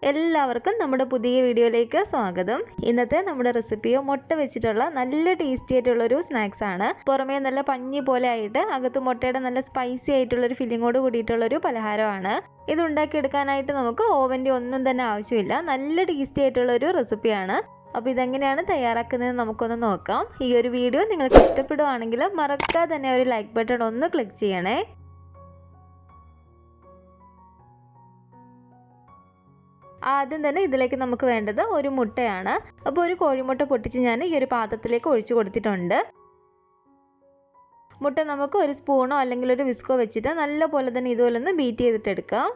എല്ലാവർക്കും നമ്മുടെ പുതിയ വീഡിയോയിലേക്ക് സ്വാഗതം. ഇന്നത്തെ നമ്മുടെ റെസിപ്പിയോ മുട്ട വെച്ചിട്ടുള്ള നല്ല ടേസ്റ്റി ആയിട്ടുള്ള ഒരു സ്നാക്സ് ആണ്. പുറമേ നല്ല പഞ്ഞി പോലെ ആയിട്ട് അകത്ത് മുട്ടയുടെ നല്ല സ്പൈസി ആയിട്ടുള്ള ഒരു ഫില്ലിങ്ങോട് കൂടിയിട്ടുള്ള ഒരു പലഹാരമാണ്. ഇത് ഉണ്ടാക്കിയെടുക്കാനായിട്ട് നമുക്ക് ഓവൻ്റെ ഒന്നും തന്നെ ആവശ്യമില്ല. നല്ല ടേസ്റ്റി ആയിട്ടുള്ള ഒരു റെസിപ്പിയാണ്. അപ്പോൾ ഇതെങ്ങനെയാണ് തയ്യാറാക്കുന്നതെന്ന് നമുക്കൊന്ന് നോക്കാം. ഈ ഒരു വീഡിയോ നിങ്ങൾക്ക് ഇഷ്ടപ്പെടുവാണെങ്കിൽ മറക്കാതെ തന്നെ ഒരു ലൈക്ക് ബട്ടൺ ഒന്ന് ക്ലിക്ക് ചെയ്യണേ. ആദ്യം തന്നെ ഇതിലേക്ക് നമുക്ക് വേണ്ടത് ഒരു മുട്ടയാണ്. അപ്പോൾ ഒരു കോഴിമുട്ട പൊട്ടിച്ച് ഞാൻ ഈ ഒരു പാത്രത്തിലേക്ക് ഒഴിച്ചു കൊടുത്തിട്ടുണ്ട്. മുട്ട നമുക്ക് ഒരു സ്പൂണോ അല്ലെങ്കിൽ ഒരു വിസ്കോ വെച്ചിട്ട് നല്ലപോലെ തന്നെ ഇതുപോലെ ഒന്ന് ബീറ്റ് ചെയ്തിട്ട് എടുക്കാം.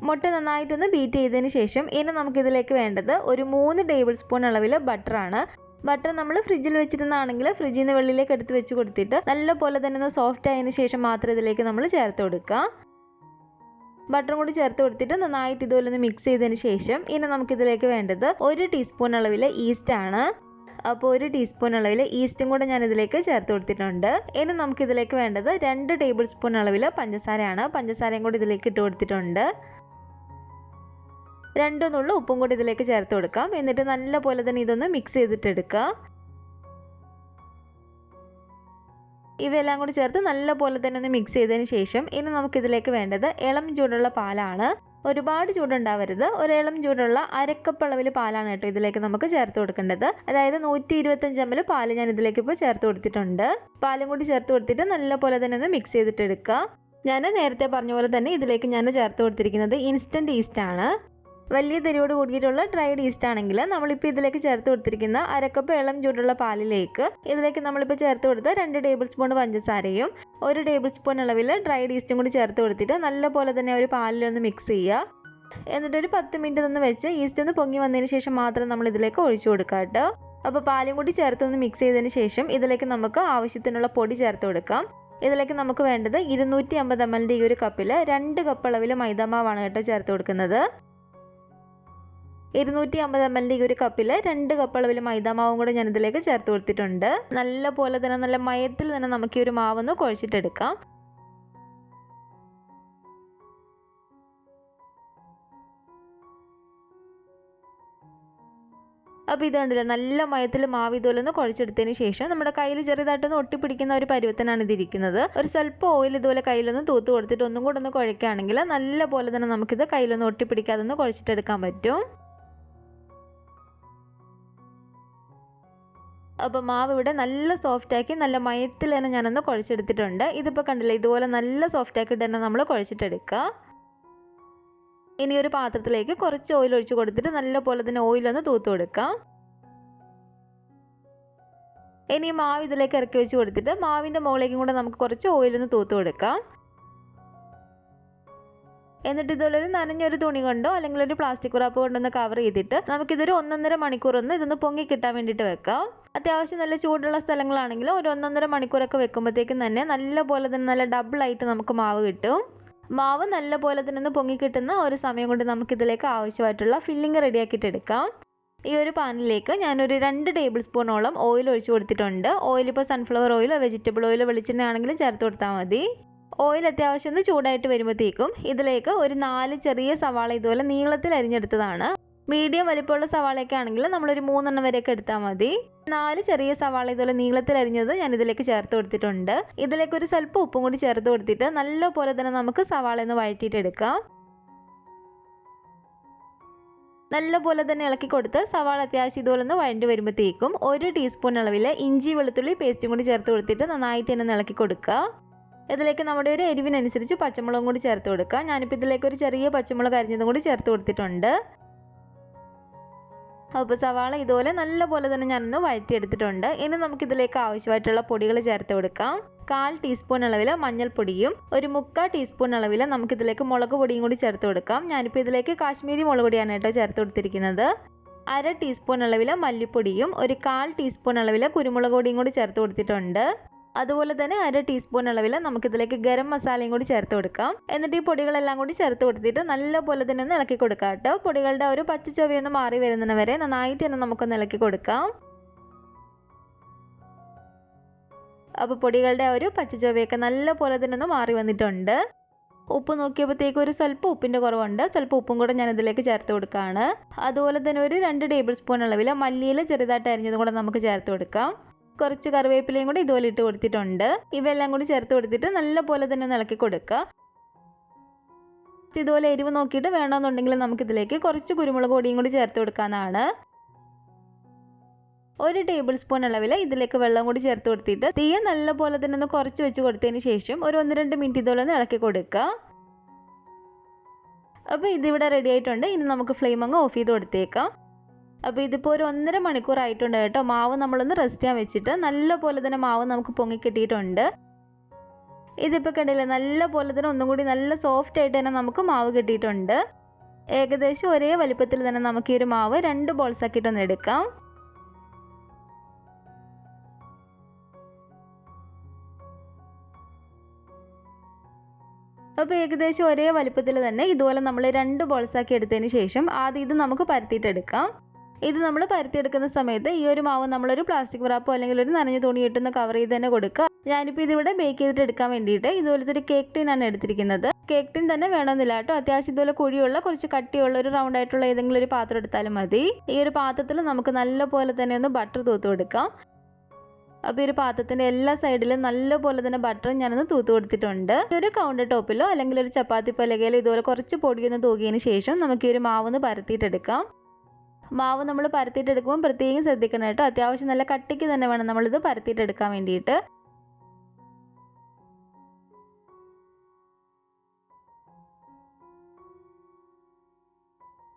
മുട്ട നന്നായിട്ടൊന്ന് ബീറ്റ് ചെയ്തതിന് ശേഷം ഇനി നമുക്ക് ഇതിലേക്ക് വേണ്ടത് ഒരു 3 ടേബിൾ സ്പൂൺ അളവിൽ ബട്ടറാണ്. ബട്ടർ നമ്മൾ ഫ്രിഡ്ജിൽ വെച്ചിരുന്നാണെങ്കിൽ ഫ്രിഡ്ജിൽ നിന്ന് വെളിയിലേക്ക് എടുത്ത് വെച്ച് കൊടുത്തിട്ട് നല്ലപോലെ തന്നെ ഒന്ന് സോഫ്റ്റ് ആയതിനു ശേഷം മാത്രം ഇതിലേക്ക് നമ്മൾ ചേർത്ത് കൊടുക്കുക. ബട്ടറും കൂടി ചേർത്ത് കൊടുത്തിട്ട് നന്നായിട്ട് ഇതുപോലെ ഒന്ന് മിക്സ് ചെയ്തതിന് ശേഷം ഇനി നമുക്കിതിലേക്ക് വേണ്ടത് 1 ടീസ്പൂൺ അളവിൽ ഈസ്റ്റ് ആണ്. അപ്പോൾ 1 ടീസ്പൂൺ അളവിൽ ഈസ്റ്റും കൂടെ ഞാൻ ഇതിലേക്ക് ചേർത്ത് കൊടുത്തിട്ടുണ്ട്. ഇനി നമുക്കിതിലേക്ക് വേണ്ടത് 2 ടേബിൾ സ്പൂൺ അളവിൽ പഞ്ചസാരയാണ്. പഞ്ചസാരയും കൂടി ഇതിലേക്ക് ഇട്ട് കൊടുത്തിട്ടുണ്ട്. 2 നുള്ള ഉപ്പും കൂടി ഇതിലേക്ക് ചേർത്ത് കൊടുക്കാം. എന്നിട്ട് നല്ലപോലെ തന്നെ ഇതൊന്ന് മിക്സ് ചെയ്തിട്ടെടുക്കുക. ഇവയെല്ലാം കൂടി ചേർത്ത് നല്ലപോലെ തന്നെ ഒന്ന് മിക്സ് ചെയ്തതിന് ശേഷം ഇനി നമുക്കിതിലേക്ക് വേണ്ടത് ഇളം ചൂടുള്ള പാലാണ്. ഒരുപാട് ചൂടുണ്ടാവരുത്. ഒരു ഇളം ചൂടുള്ള അരക്കപ്പ് അളവിൽ പാലാണ് കേട്ടോ ഇതിലേക്ക് നമുക്ക് ചേർത്ത് കൊടുക്കേണ്ടത്. അതായത് 125 ml പാല് ഞാൻ ഇതിലേക്ക് ഇപ്പോൾ ചേർത്ത് കൊടുത്തിട്ടുണ്ട്. പാലും കൂടി ചേർത്ത് കൊടുത്തിട്ട് നല്ലപോലെ തന്നെ ഒന്ന് മിക്സ് ചെയ്തിട്ടെടുക്കുക. ഞാൻ നേരത്തെ പറഞ്ഞ പോലെ തന്നെ ഇതിലേക്ക് ഞാൻ ചേർത്ത് കൊടുത്തിരിക്കുന്നത് ഇൻസ്റ്റൻറ്റ് ഈസ്റ്റ് ആണ്. വലിയ തരിയോട് കൂടിയിട്ടുള്ള ഡ്രൈഡ് ഈസ്റ്റ് ആണെങ്കിൽ നമ്മളിപ്പോൾ ഇതിലേക്ക് ചേർത്ത് കൊടുത്തിരിക്കുന്ന അരക്കപ്പ് ഇളം ചൂടുള്ള പാലിലേക്ക് ഇതിലേക്ക് നമ്മളിപ്പോൾ ചേർത്ത് കൊടുത്ത 2 ടേബിൾ സ്പൂൺ പഞ്ചസാരയും 1 ടേബിൾ സ്പൂൺ അളവിൽ ഡ്രൈഡ് ഈസ്റ്റും കൂടി ചേർത്ത് കൊടുത്തിട്ട് നല്ലപോലെ തന്നെ ഒരു പാലിലൊന്ന് മിക്സ് ചെയ്യുക. എന്നിട്ട് ഒരു 10 മിനിറ്റ് ഒന്ന് വെച്ച് ഈസ്റ്റ് ഒന്ന് പൊങ്ങി വന്നതിന് ശേഷം മാത്രം നമ്മൾ ഇതിലേക്ക് ഒഴിച്ചു കൊടുക്കുക കേട്ടോ. അപ്പോൾ പാലും കൂടി ചേർത്തൊന്ന് മിക്സ് ചെയ്തതിന് ശേഷം ഇതിലേക്ക് നമുക്ക് ആവശ്യത്തിനുള്ള പൊടി ചേർത്ത് കൊടുക്കാം. ഇതിലേക്ക് നമുക്ക് വേണ്ടത് 250 ml ഈ ഒരു കപ്പിൽ 2 കപ്പ് അളവിൽ മൈദാമാവാണ് കേട്ടോ ചേർത്ത് കൊടുക്കുന്നത്. 250 ml ഈ ഒരു കപ്പിൽ 2 കപ്പ് അളവിൽ മൈദാമാവും കൂടെ ഞാൻ ഇതിലേക്ക് ചേർത്ത് കൊടുത്തിട്ടുണ്ട്. നല്ലപോലെ തന്നെ നല്ല മയത്തിൽ തന്നെ നമുക്ക് ഈ ഒരു മാവൊന്ന് കുഴച്ചിട്ടെടുക്കാം. അപ്പോൾ ഇത് കണ്ടില്ലേ, നല്ല മയത്തിൽ മാവ് ഇതുപോലെ ഒന്ന് കുഴച്ചെടുത്തതിന് ശേഷം നമ്മുടെ കയ്യിൽ ചെറുതായിട്ടൊന്ന് ഒട്ടിപ്പിടിക്കുന്ന ഒരു പരുവത്തിനാണ് ഇതിരിക്കുന്നത്. ഒരു സ്വല്പം ഓയിൽ ഇതുപോലെ കയ്യിലൊന്ന് തൂത്ത് കൊടുത്തിട്ട് ഒന്നും കൂടെ ഒന്ന് കുഴക്കുകയാണെങ്കിൽ നല്ലപോലെ തന്നെ നമുക്കിത് കയ്യിലൊന്ന് ഒട്ടിപ്പിടിക്കാതെ ഒന്ന് കുഴച്ചിട്ടെടുക്കാൻ പറ്റും. അപ്പോൾ മാവ് ഇവിടെ നല്ല സോഫ്റ്റ് ആക്കി നല്ല മയത്തിൽ തന്നെ ഞാനൊന്ന് കുഴച്ചെടുത്തിട്ടുണ്ട്. ഇതിപ്പോൾ കണ്ടില്ലേ, ഇതുപോലെ നല്ല സോഫ്റ്റ് ആക്കിയിട്ട് തന്നെ നമ്മൾ കുഴച്ചിട്ടെടുക്കുക. ഇനി ഒരു പാത്രത്തിലേക്ക് കുറച്ച് ഓയിൽ ഒഴിച്ച് കൊടുത്തിട്ട് നല്ലപോലെ തന്നെ ഓയിലൊന്ന് തൂത്ത് കൊടുക്കാം. ഇനി മാവ് ഇതിലേക്ക് ഇറക്കി വെച്ച് കൊടുത്തിട്ട് മാവിൻ്റെ മുകളിലേക്കും കൂടെ നമുക്ക് കുറച്ച് ഓയിലൊന്ന് തൂത്ത് കൊടുക്കാം. എന്നിട്ട് ഇതുപോലെ ഒരു നനഞ്ഞൊരു തുണി കൊണ്ടോ അല്ലെങ്കിൽ ഒരു പ്ലാസ്റ്റിക് റാപ്പ് കൊണ്ടൊന്ന് കവർ ചെയ്തിട്ട് നമുക്കിതൊരു 1.5 മണിക്കൂർ ഒന്ന് ഇതൊന്ന് പൊങ്ങി കിട്ടാൻ വേണ്ടിയിട്ട് വെക്കാം. അത്യാവശ്യം നല്ല ചൂടുള്ള സ്ഥലങ്ങളാണെങ്കിൽ ഒരു 1.5 മണിക്കൂറൊക്കെ വെക്കുമ്പോഴത്തേക്കും തന്നെ നല്ലപോലെ തന്നെ നല്ല ഡബിൾ ആയിട്ട് നമുക്ക് മാവ് കിട്ടും. മാവ് നല്ലപോലെ തന്നെ ഒന്ന് പൊങ്ങി കിട്ടുന്ന ഒരു സമയം കൊണ്ട് നമുക്കിതിലേക്ക് ആവശ്യമായിട്ടുള്ള ഫില്ലിങ് റെഡിയാക്കിയിട്ട് എടുക്കാം. ഈ ഒരു പാനിലേക്ക് ഞാനൊരു 2 ടേബിൾ സ്പൂണോളം ഓയിൽ ഒഴിച്ച് കൊടുത്തിട്ടുണ്ട്. ഓയിൽ ഇപ്പോൾ സൺഫ്ലവർ ഓയിലോ വെജിറ്റബിൾ ഓയിലോ വെളിച്ചെണ്ണ ആണെങ്കിലും ചേർത്ത് കൊടുത്താൽ മതി. ഓയിൽ അത്യാവശ്യം ഒന്ന് ചൂടായിട്ട് വരുമ്പോഴത്തേക്കും ഇതിലേക്ക് ഒരു 4 ചെറിയ സവാള ഇതുപോലെ നീളത്തിൽ അരിഞ്ഞെടുത്തതാണ്. മീഡിയം വലിപ്പമുള്ള സവാളയൊക്കെ ആണെങ്കിൽ നമ്മളൊരു 3 എണ്ണം വരെയൊക്കെ എടുത്താൽ മതി. 4 ചെറിയ സവാള ഇതുപോലെ നീളത്തിൽ അരിഞ്ഞത് ഞാൻ ഇതിലേക്ക് ചേർത്ത് കൊടുത്തിട്ടുണ്ട്. ഇതിലേക്ക് ഒരു സ്വല്പം ഉപ്പും കൂടി ചേർത്ത് കൊടുത്തിട്ട് നല്ലപോലെ തന്നെ നമുക്ക് സവാള ഒന്ന് വഴറ്റിയിട്ടെടുക്കാം. നല്ലപോലെ തന്നെ ഇളക്കി കൊടുത്ത് സവാള അത്യാവശ്യം ഇതുപോലെ ഒന്ന് വഴണ്ടി വരുമ്പോഴത്തേക്കും 1 ടീസ്പൂൺ അളവിൽ ഇഞ്ചി വെളുത്തുള്ളി പേസ്റ്റും കൂടി ചേർത്ത് കൊടുത്തിട്ട് നന്നായിട്ട് തന്നെ ഇളക്കി കൊടുക്കുക. ഇതിലേക്ക് നമ്മുടെ ഒരു എരിവിനനുസരിച്ച് പച്ചമുളകും കൂടി ചേർത്ത് കൊടുക്കുക. ഞാനിപ്പോൾ ഇതിലേക്ക് ഒരു ചെറിയ പച്ചമുളക് അരിഞ്ഞതും കൂടി ചേർത്ത് കൊടുത്തിട്ടുണ്ട്. അപ്പോൾ സവാള ഇതുപോലെ നല്ലപോലെ തന്നെ ഞാനൊന്ന് വഴറ്റിയെടുത്തിട്ടുണ്ട്. ഇനി നമുക്കിതിലേക്ക് ആവശ്യമായിട്ടുള്ള പൊടികൾ ചേർത്ത് കൊടുക്കാം. 1/4 ടീസ്പൂൺ അളവിൽ മഞ്ഞൾപ്പൊടിയും ഒരു 3/4 ടീസ്പൂൺ അളവിൽ നമുക്കിതിലേക്ക് മുളക് പൊടിയും കൂടി ചേർത്ത് കൊടുക്കാം. ഞാനിപ്പോൾ ഇതിലേക്ക് കാശ്മീരി മുളക് പൊടിയാണ് കേട്ടോ ചേർത്ത് കൊടുത്തിരിക്കുന്നത്. 1/2 ടീസ്പൂൺ അളവിൽ മല്ലിപ്പൊടിയും ഒരു 1/4 ടീസ്പൂൺ അളവിൽ കുരുമുളക് പൊടിയും കൂടി ചേർത്ത് കൊടുത്തിട്ടുണ്ട്. അതുപോലെ തന്നെ 1/2 ടീസ്പൂൺ അളവിൽ നമുക്കിതിലേക്ക് ഗരം മസാലയും കൂടി ചേർത്ത് കൊടുക്കാം. എന്നിട്ട് ഈ പൊടികളെല്ലാം കൂടി ചേർത്ത് കൊടുത്തിട്ട് നല്ലപോലെ തന്നെ ഒന്ന് ഇളക്കി കൊടുക്കാം കേട്ടോ. പൊടികളുടെ ഒരു പച്ച ചൊവയൊന്ന് മാറി വരുന്നതിന് വരെ നന്നായിട്ട് തന്നെ നമുക്കൊന്ന് ഇളക്കി കൊടുക്കാം. അപ്പോൾ പൊടികളുടെ ഒരു പച്ച ചൊവയൊക്കെ നല്ലപോലെ തന്നെ ഒന്ന് മാറി വന്നിട്ടുണ്ട്. ഉപ്പ് നോക്കിയപ്പോഴത്തേക്ക് ഒരു സ്വല്പം ഉപ്പിൻ്റെ കുറവുണ്ട്. സ്വല്പം ഉപ്പും കൂടെ ഞാൻ ഇതിലേക്ക് ചേർത്ത് കൊടുക്കുകയാണ്. അതുപോലെ തന്നെ ഒരു 2 ടേബിൾ സ്പൂൺ അളവിൽ മല്ലിയില ചെറുതായിട്ട് അരിഞ്ഞതും കൂടെ നമുക്ക് ചേർത്ത് കൊടുക്കാം. കുറച്ച് കറിവേപ്പിലയും കൂടി ഇതുപോലെ ഇട്ട് കൊടുത്തിട്ടുണ്ട്. ഇവയെല്ലാം കൂടി ചേർത്ത് കൊടുത്തിട്ട് നല്ലപോലെ തന്നെ ഒന്ന് ഇളക്കി കൊടുക്കുക. ഇതുപോലെ എരിവ് നോക്കിയിട്ട് വേണമെന്നുണ്ടെങ്കിൽ നമുക്കിതിലേക്ക് കുറച്ച് കുരുമുളക് പൊടിയും കൂടി ചേർത്ത് കൊടുക്കാവുന്നതാണ്. 1 ടേബിൾ സ്പൂൺ അളവിൽ ഇതിലേക്ക് വെള്ളം കൂടി ചേർത്ത് കൊടുത്തിട്ട് തീ നല്ലപോലെ തന്നെ ഒന്ന് കുറച്ച് വെച്ച് കൊടുത്തതിന് ശേഷം ഒരു 1-2 മിനിറ്റ് ഇതുപോലെ ഒന്ന് ഇളക്കി കൊടുക്കുക. അപ്പോൾ ഇതിവിടെ റെഡി ആയിട്ടുണ്ട്. ഇനി നമുക്ക് ഫ്ലെയിം അങ്ങ് ഓഫ് ചെയ്ത് കൊടുത്തേക്കാം. അപ്പോൾ ഇതിപ്പോൾ ഒരു 1.5 മണിക്കൂർ ആയിട്ടുണ്ട് കേട്ടോ. മാവ് നമ്മളൊന്ന് റെസ്റ്റ് ചെയ്യാൻ വെച്ചിട്ട് നല്ലപോലെ തന്നെ മാവ് നമുക്ക് പൊങ്ങി കിട്ടിയിട്ടുണ്ട്. ഇതിപ്പോൾ കണ്ടില്ലേ, നല്ലപോലെ തന്നെ ഒന്നും കൂടി നല്ല സോഫ്റ്റ് ആയിട്ട് തന്നെ നമുക്ക് മാവ് കിട്ടിയിട്ടുണ്ട്. ഏകദേശം ഒരേ വലിപ്പത്തിൽ തന്നെ നമുക്ക് ഈ ഒരു മാവ് 2 ബോൾസ് ആക്കിയിട്ടൊന്ന് എടുക്കാം. അപ്പോൾ ഏകദേശം ഒരേ വലിപ്പത്തിൽ തന്നെ ഇതുപോലെ നമ്മൾ 2 ബോൾസ് ആക്കി എടുത്തതിന് ശേഷം ആദ്യം ഇത് നമുക്ക് പരത്തിയിട്ടെടുക്കാം. ഇത് നമ്മൾ പരത്തിയെടുക്കുന്ന സമയത്ത് ഈ ഒരു മാവ് നമ്മളൊരു പ്ലാസ്റ്റിക് റാപ്പോ അല്ലെങ്കിൽ ഒരു നനഞ്ഞ തുണി ഇട്ടൊന്ന് കവർ ചെയ്ത് തന്നെ കൊടുക്കുക. ഞാനിപ്പോൾ ഇതിവിടെ ബേക്ക് ചെയ്തിട്ട് എടുക്കാൻ വേണ്ടിയിട്ട് ഇതുപോലത്തെ ഒരു കേക്ക് ടിനാണ് എടുത്തിരിക്കുന്നത്. കേക്ക് ടിൻ തന്നെ വേണമെന്നില്ല കേട്ടോ. അത്യാവശ്യം ഇതുപോലെ കുഴിയുള്ള കുറച്ച് കട്ടിയുള്ള ഒരു റൗണ്ട് ആയിട്ടുള്ള ഏതെങ്കിലും ഒരു പാത്രം എടുത്താലും മതി. ഈ ഒരു പാത്രത്തിൽ നമുക്ക് നല്ലപോലെ തന്നെ ഒന്ന് ബട്ടർ തൂത്ത് കൊടുക്കാം. അപ്പോൾ ഈ ഒരു പാത്രത്തിൻ്റെ എല്ലാ സൈഡിലും നല്ലപോലെ തന്നെ ബട്ടർ ഞാനൊന്ന് തൂത്ത് കൊടുത്തിട്ടുണ്ട്. ഒരു കൗണ്ടർ ടോപ്പിലോ അല്ലെങ്കിൽ ഒരു ചപ്പാത്തി പലകയിലോ ഇതുപോലെ കുറച്ച് പൊടിയൊന്ന് തൂകിയതിന് ശേഷം നമുക്ക് ഈ ഒരു മാവൊന്ന് പരത്തിയിട്ടെടുക്കാം. മാവ് നമ്മൾ പരത്തിയിട്ടെടുക്കുമ്പോൾ പ്രത്യേകം ശ്രദ്ധിക്കണം കേട്ടോ. അത്യാവശ്യം നല്ല കട്ടിക്ക് തന്നെ വേണം നമ്മളിത് പരത്തിയിട്ടെടുക്കാൻ വേണ്ടിയിട്ട്.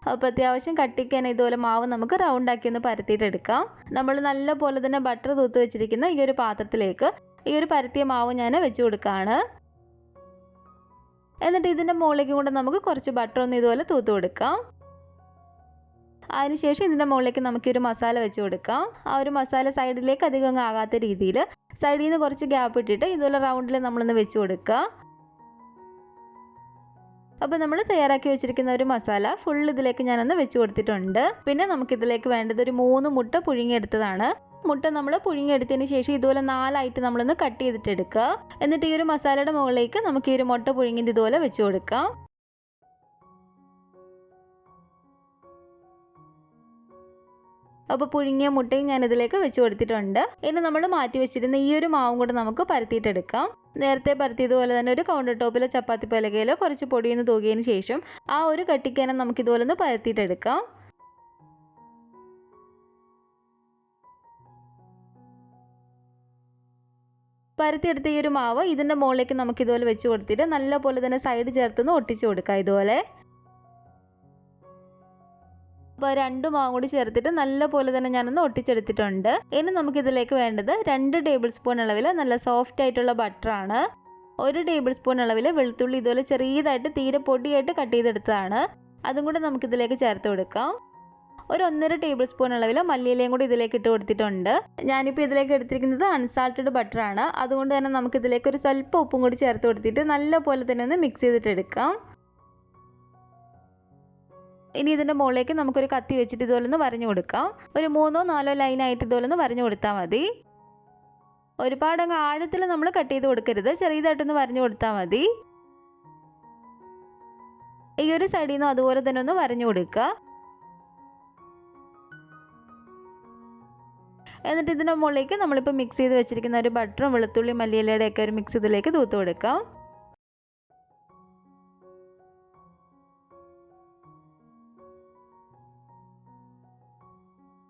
അപ്പോൾ അത്യാവശ്യം കട്ടിക്ക് തന്നെ ഇതുപോലെ മാവ് നമുക്ക് റൗണ്ടാക്കി ഒന്ന് പരത്തിയിട്ടെടുക്കാം. നമ്മൾ നല്ലപോലെ തന്നെ ബട്ടർ തൂത്ത് വെച്ചിരിക്കുന്ന ഈ ഒരു പാത്രത്തിലേക്ക് ഈ ഒരു പരത്തിയ മാവ് ഞാൻ വെച്ച് കൊടുക്കുകയാണ്. എന്നിട്ട് ഇതിൻ്റെ മുകളിലേക്ക് കൊണ്ട് നമുക്ക് കുറച്ച് ബട്ടർ ഒന്ന് ഇതുപോലെ തൂത്ത് കൊടുക്കാം. അതിനുശേഷം ഇതിൻ്റെ മുകളിലേക്ക് നമുക്ക് ഒരു മസാല വെച്ച് കൊടുക്കാം. ആ ഒരു മസാല സൈഡിലേക്ക് അധികം അങ്ങ് ആകാത്ത രീതിയിൽ സൈഡിൽ നിന്ന് കുറച്ച് ഗ്യാപ്പ് ഇട്ടിട്ട് ഇതുപോലെ റൗണ്ടിൽ നമ്മളൊന്ന് വെച്ച് കൊടുക്കുക. അപ്പോൾ നമ്മൾ തയ്യാറാക്കി വെച്ചിരിക്കുന്ന ഒരു മസാല ഫുൾ ഇതിലേക്ക് ഞാനൊന്ന് വെച്ച് കൊടുത്തിട്ടുണ്ട്. പിന്നെ നമുക്കിതിലേക്ക് വേണ്ടത് ഒരു 3 മുട്ട പുഴുങ്ങിയെടുത്തതാണ്. മുട്ട നമ്മൾ പുഴുങ്ങിയെടുത്തതിന് ശേഷം ഇതുപോലെ 4 ആയിട്ട് നമ്മളൊന്ന് കട്ട് ചെയ്തിട്ടെടുക്കുക. എന്നിട്ട് ഈ ഒരു മസാലയുടെ മുകളിലേക്ക് നമുക്ക് ഈ ഒരു മുട്ട പുഴുങ്ങിയത് ഇതുപോലെ വെച്ച് കൊടുക്കാം. അപ്പോൾ പുഴുങ്ങിയ മുട്ടയും ഞാൻ ഇതിലേക്ക് വെച്ച് കൊടുത്തിട്ടുണ്ട്. ഇനി നമ്മൾ മാറ്റി വെച്ചിരുന്ന ഈ ഒരു മാവും കൂടെ നമുക്ക് പരത്തിയിട്ടെടുക്കാം. നേരത്തെ പരത്തിയതുപോലെ തന്നെ ഒരു കൗണ്ടർ ടോപ്പിലോ ചപ്പാത്തി പലകയിലോ കുറച്ച് പൊടിയൊന്ന് തൂകിയതിന് ശേഷം ആ ഒരു കട്ടിക്കാനം നമുക്ക് ഇതുപോലെ ഒന്ന് പരത്തിയിട്ടെടുക്കാം. പരത്തിയെടുത്ത ഈ ഒരു മാവ് ഇതിൻ്റെ മുകളിലേക്ക് നമുക്ക് ഇതുപോലെ വെച്ച് കൊടുത്തിട്ട് നല്ലപോലെ തന്നെ സൈഡ് ചേർത്തൊന്ന് ഒട്ടിച്ച് കൊടുക്കാം. ഇതുപോലെ അപ്പോൾ 2 മാവും കൂടി ചേർത്തിട്ട് നല്ലപോലെ തന്നെ ഞാനൊന്ന് ഒട്ടിച്ചെടുത്തിട്ടുണ്ട്. ഇനി നമുക്കിതിലേക്ക് വേണ്ടത് 2 ടേബിൾ സ്പൂൺ അളവിൽ നല്ല സോഫ്റ്റ് ആയിട്ടുള്ള ബട്ടറാണ്. 1 ടേബിൾ സ്പൂൺ അളവിൽ വെളുത്തുള്ളി ഇതുപോലെ ചെറിയതായിട്ട് തീരെ പൊടിയായിട്ട് കട്ട് ചെയ്തെടുത്തതാണ്. അതും കൂടെ നമുക്കിതിലേക്ക് ചേർത്ത് കൊടുക്കാം. ഒരു 1.5 ടേബിൾ സ്പൂൺ അളവിൽ മല്ലിയിലയും കൂടി ഇതിലേക്ക് ഇട്ട് കൊടുത്തിട്ടുണ്ട്. ഞാനിപ്പോൾ ഇതിലേക്ക് എടുത്തിരിക്കുന്നത് അൺസാൾട്ടഡ് ബട്ടറാണ്. അതുകൊണ്ട് തന്നെ നമുക്കിതിലേക്ക് ഒരു സ്വല്പം ഉപ്പും കൂടി ചേർത്ത് കൊടുത്തിട്ട് നല്ലപോലെ തന്നെ ഒന്ന് മിക്സ് ചെയ്തിട്ടെടുക്കാം. ഇനി ഇതിൻ്റെ മുകളിലേക്ക് നമുക്കൊരു കത്തി വെച്ചിട്ട് ഇതുപോലെ ഒന്ന് വരഞ്ഞു കൊടുക്കാം. ഒരു 3-4 ലൈനായിട്ട് ഇതുപോലെ ഒന്ന് വരഞ്ഞു കൊടുത്താൽ മതി. ഒരുപാട് അങ്ങ് ആഴത്തിൽ നമ്മൾ കട്ട് ചെയ്ത് കൊടുക്കരുത്. ചെറിയതായിട്ടൊന്ന് വരഞ്ഞു കൊടുത്താൽ മതി. ഈ ഒരു സൈഡിൽ നിന്നും അതുപോലെ തന്നെ ഒന്ന് വരഞ്ഞു കൊടുക്കുക. എന്നിട്ട് ഇതിൻ്റെ മുകളിലേക്ക് നമ്മളിപ്പോൾ മിക്സ് ചെയ്ത് വെച്ചിരിക്കുന്ന ഒരു ബട്ടറും വെളുത്തുള്ളി മല്ലിയിലയുടെ ഒക്കെ ഒരു മിക്സ് ഇതിലേക്ക് തൂത്ത് കൊടുക്കാം.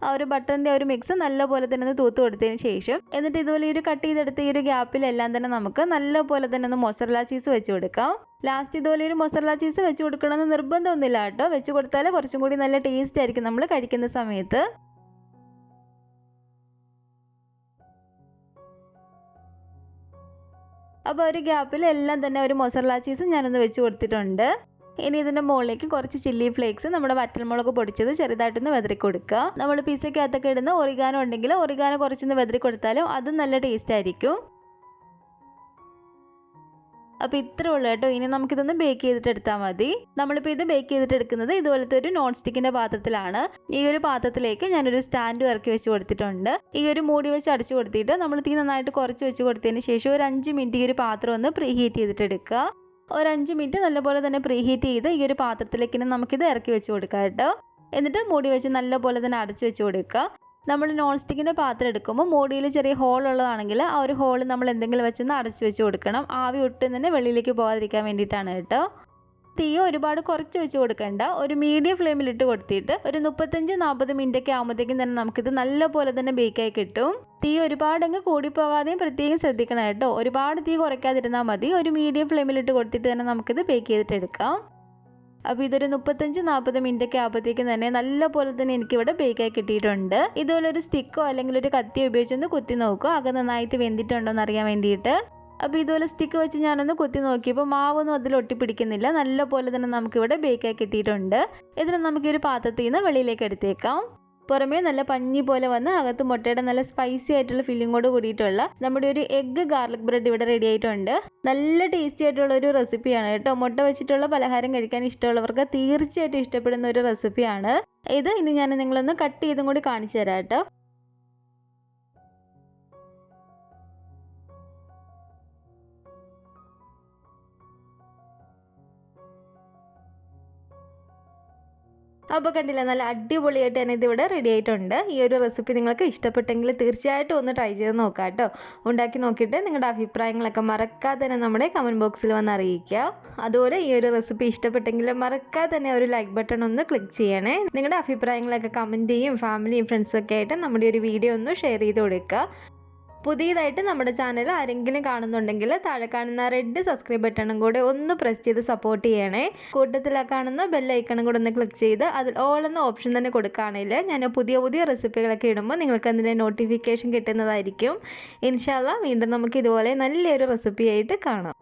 ആ ഒരു ബട്ടറിൻ്റെ ഒരു മിക്സ് നല്ലപോലെ തന്നെ ഒന്ന് തൂത്ത് കൊടുത്തതിന് ശേഷം എന്നിട്ട് ഇതുപോലെ ഒരു കട്ട് ചെയ്തെടുത്ത ഈ ഒരു ഗ്യാപ്പിലെല്ലാം തന്നെ നമുക്ക് നല്ലപോലെ തന്നെ ഒന്ന് മൊസറല്ല ചീസ് വെച്ച് കൊടുക്കാം. ലാസ്റ്റ് ഇതുപോലെ ഒരു മൊസറല്ല ചീസ് വെച്ച് കൊടുക്കണമെന്ന് നിർബന്ധമൊന്നുമില്ല കേട്ടോ. വെച്ച് കൊടുത്താൽ കുറച്ചും കൂടി നല്ല ടേസ്റ്റ് ആയിരിക്കും നമ്മൾ കഴിക്കുന്ന സമയത്ത്. അപ്പോൾ ഒരു ഗ്യാപ്പിൽ എല്ലാം തന്നെ ഒരു മൊസറല്ല ചീസ് ഞാനൊന്ന് വെച്ച് കൊടുത്തിട്ടുണ്ട്. ഇനി ഇതിൻ്റെ മുകളിലേക്ക് കുറച്ച് ചില്ലി ഫ്ലേക്സ്, നമ്മുടെ വറ്റൽമുളക് പൊടിച്ചത് ചെറുതായിട്ടൊന്ന് വെതറി കൊടുക്കുക. നമ്മൾ പിസയ്ക്കകത്തൊക്കെ ഇടുന്ന ഒറിഗാനോ ഉണ്ടെങ്കിൽ ഒറിഗാനോ കുറച്ചൊന്ന് വെതറി കൊടുത്താലും അതും നല്ല ടേസ്റ്റ് ആയിരിക്കും. അപ്പോൾ ഇത്രേ ഉള്ളൂ കേട്ടോ. ഇനി നമുക്കിതൊന്ന് ബേക്ക് ചെയ്തിട്ട് എടുത്താൽ മതി. നമ്മളിപ്പോൾ ഇത് ബേക്ക് ചെയ്തിട്ട് എടുക്കുന്നത് ഇതുപോലത്തെ ഒരു നോൺ സ്റ്റിക്കിൻ്റെ പാത്രത്തിലാണ്. ഈ ഒരു പാത്രത്തിലേക്ക് ഞാനൊരു സ്റ്റാൻഡ് ഇറക്കി വെച്ച് കൊടുത്തിട്ടുണ്ട്. ഈ ഒരു മൂടി വെച്ച് അടച്ചു കൊടുത്തിട്ട് നമ്മൾ തീ നന്നായിട്ട് കുറച്ച് വെച്ച് കൊടുത്തതിന് ശേഷം ഒരു 5 മിനിറ്റ് ഈ ഒരു പാത്രം ഒന്ന് പ്രീ ഹീറ്റ് ചെയ്തിട്ട് എടുക്കുക. ഒരു 5 മിനിറ്റ് നല്ലപോലെ തന്നെ പ്രീഹീറ്റ് ചെയ്ത് ഈ ഒരു പാത്രത്തിലേക്ക് നമുക്കിത് ഇറക്കി വെച്ച് കൊടുക്കാം കേട്ടോ. എന്നിട്ട് മൂടി വെച്ച് നല്ലപോലെ തന്നെ അടച്ചു വെച്ച് കൊടുക്കുക. നമ്മൾ നോൺ സ്റ്റിക്കിൻ്റെ പാത്രം എടുക്കുമ്പോൾ മൂടിയിൽ ചെറിയ ഹോൾ ഉള്ളതാണെങ്കിൽ ആ ഒരു ഹോൾ നമ്മൾ എന്തെങ്കിലും വെച്ചൊന്ന് അടച്ചു വെച്ച് കൊടുക്കണം. ആവി ഒട്ടും തന്നെ വെളിയിലേക്ക് പോകാതിരിക്കാൻ വേണ്ടിയിട്ടാണ് കേട്ടോ. തീ ഒരുപാട് കുറച്ച് വെച്ച് കൊടുക്കണ്ട. ഒരു മീഡിയം ഫ്ലെയിമിലിട്ട് കൊടുത്തിട്ട് ഒരു 35-40 മിനിറ്റ് ഒക്കെ ആകുമ്പോഴത്തേക്കും തന്നെ നമുക്കിത് നല്ലപോലെ തന്നെ ബേക്കായി കിട്ടും. തീ ഒരുപാടങ്ങ് കൂടിപ്പോകാതെയും പ്രത്യേകം ശ്രദ്ധിക്കണം കേട്ടോ. ഒരുപാട് തീ കുറയ്ക്കാതിരുന്നാൽ മതി. ഒരു മീഡിയം ഫ്ലെയിമിലിട്ട് കൊടുത്തിട്ട് തന്നെ നമുക്കിത് ബേക്ക് ചെയ്തിട്ട് എടുക്കാം. അപ്പോൾ ഇതൊരു 35-40 മിനിറ്റ് ഒക്കെ ആകുമ്പോഴത്തേക്കും തന്നെ നല്ലപോലെ തന്നെ എനിക്കിവിടെ ബേക്കായി കിട്ടിയിട്ടുണ്ട്. ഇതുപോലെ ഒരു സ്റ്റിക്കോ അല്ലെങ്കിൽ ഒരു കത്തിയോ ഉപയോഗിച്ചൊന്ന് കുത്തി നോക്കുക, അകം നന്നായിട്ട് വെന്തിട്ടുണ്ടോ എന്ന് അറിയാൻ വേണ്ടിയിട്ട്. അപ്പോൾ ഇതുപോലെ സ്റ്റിക്ക് വെച്ച് ഞാനൊന്ന് കുത്തി നോക്കിയപ്പോൾ മാവൊന്നും അതിൽ ഒട്ടിപ്പിടിക്കുന്നില്ല. നല്ലപോലെ തന്നെ നമുക്കിവിടെ ബേക്കായി കിട്ടിയിട്ടുണ്ട്. ഇതിന് നമുക്ക് ഒരു പാത്രത്തിൽ നിന്ന് വെളിയിലേക്ക് എടുത്തേക്കാം. പുറമേ നല്ല പഞ്ഞി പോലെ വന്ന് അകത്ത് മുട്ടയുടെ നല്ല സ്പൈസി ആയിട്ടുള്ള ഫില്ലിങ്ങോട് കൂടിയിട്ടുള്ള നമ്മുടെ ഒരു എഗ്ഗ് ഗാർലിക് ബ്രെഡ് ഇവിടെ റെഡി ആയിട്ടുണ്ട്. നല്ല ടേസ്റ്റി ആയിട്ടുള്ള ഒരു റെസിപ്പിയാണ് കേട്ടോ. മുട്ട വെച്ചിട്ടുള്ള പലഹാരം കഴിക്കാൻ ഇഷ്ടമുള്ളവർക്ക് തീർച്ചയായിട്ടും ഇഷ്ടപ്പെടുന്ന ഒരു റെസിപ്പിയാണ് ഇത്. ഇനി ഞാൻ നിങ്ങളൊന്ന് കട്ട് ചെയ്തും കൂടി കാണിച്ചു തരാം കേട്ടോ. അപ്പോൾ കണ്ടില്ല, നല്ല അടിപൊളിയായിട്ട് തന്നെ ഇതിവിടെ റെഡി ആയിട്ടുണ്ട്. ഈ ഒരു റെസിപ്പി നിങ്ങൾക്ക് ഇഷ്ടപ്പെട്ടെങ്കിൽ തീർച്ചയായിട്ടും ഒന്ന് ട്രൈ ചെയ്ത് നോക്കാം കേട്ടോ. ഉണ്ടാക്കി നോക്കിയിട്ട് നിങ്ങളുടെ അഭിപ്രായങ്ങളൊക്കെ മറക്കാതെ തന്നെ നമ്മുടെ കമൻറ്റ് ബോക്സിൽ വന്ന് അറിയിക്കുക. അതുപോലെ ഈ ഒരു റെസിപ്പി ഇഷ്ടപ്പെട്ടെങ്കിൽ മറക്കാതെ തന്നെ ഒരു ലൈക്ക് ബട്ടൺ ഒന്ന് ക്ലിക്ക് ചെയ്യണേ. നിങ്ങളുടെ അഭിപ്രായങ്ങളൊക്കെ കമൻറ്റ് ചെയ്യും. ഫാമിലിയും ഫ്രണ്ട്സൊക്കെ ആയിട്ട് നമ്മുടെ ഒരു വീഡിയോ ഒന്ന് ഷെയർ ചെയ്ത് കൊടുക്കുക. പുതിയതായിട്ട് നമ്മുടെ ചാനൽ ആരെങ്കിലും കാണുന്നുണ്ടെങ്കിൽ താഴെ കാണുന്ന റെഡ് സബ്സ്ക്രൈബ് ബട്ടണും കൂടെ ഒന്ന് പ്രസ് ചെയ്ത് സപ്പോർട്ട് ചെയ്യണേ. കൂട്ടത്തിൽ കാണുന്ന ബെൽ ഐക്കണും കൂടെ ഒന്ന് ക്ലിക്ക് ചെയ്ത് അതിൽ ഓൾ എന്ന ഓപ്ഷൻ തന്നെ കൊടുക്കുകയാണെങ്കിൽ ഞാൻ പുതിയ റെസിപ്പികളൊക്കെ ഇടുമ്പോൾ നിങ്ങൾക്ക് അതിൻ്റെ നോട്ടിഫിക്കേഷൻ കിട്ടുന്നതായിരിക്കും. ഇൻഷാ അല്ലാഹ് വീണ്ടും നമുക്ക് ഇതുപോലെ നല്ലൊരു റെസിപ്പി ആയിട്ട് കാണാം.